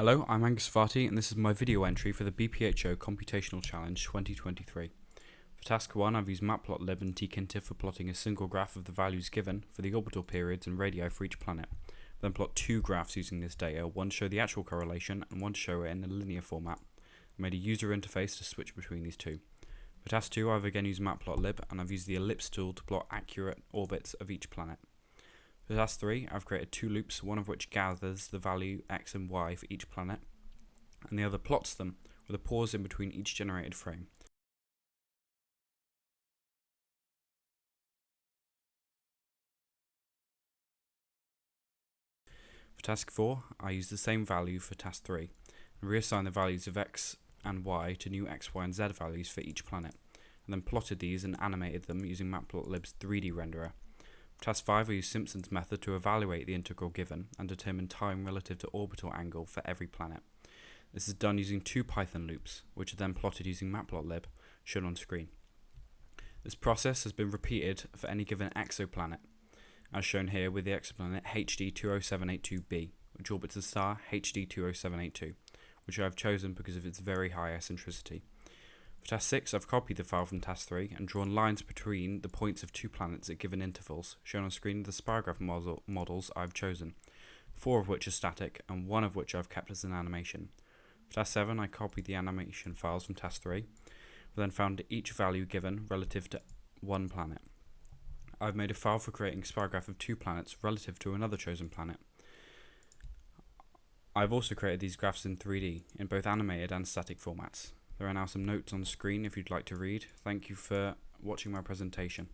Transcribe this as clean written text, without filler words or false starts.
Hello, I'm Angus Varty and this is my video entry for the BPho Computational Challenge 2023. For task 1 I've used matplotlib and tkintif for plotting a single graph of the values given for the orbital periods and radii for each planet. Then plot two graphs using this data, one to show the actual correlation and one to show it in a linear format. I made a user interface to switch between these two. For task 2 I've again used matplotlib and I've used the ellipse tool to plot accurate orbits of each planet. For task 3, I've created two loops, one of which gathers the value x and y for each planet, and the other plots them with a pause in between each generated frame. For task 4, I used the same value for task 3, and reassigned the values of x and y to new x, y and z values for each planet, and then plotted these and animated them using matplotlib's 3D renderer. For task 5 I used Simpson's method to evaluate the integral given and determine time relative to orbital angle for every planet. This is done using two Python loops, which are then plotted using matplotlib, shown on screen. This process has been repeated for any given exoplanet, as shown here with the exoplanet HD 20782b, which orbits the star HD 20782, which I have chosen because of its very high eccentricity. For task 6, I've copied the file from task 3 and drawn lines between the points of two planets at given intervals, shown on screen the spirograph models I've chosen, 4 of which are static and 1 of which I've kept as an animation. For task 7, I copied the animation files from task 3, but then found each value given relative to one planet. I've made a file for creating a spirograph of two planets relative to another chosen planet. I've also created these graphs in 3D, in both animated and static formats. There are now some notes on screen if you'd like to read. Thank you for watching my presentation.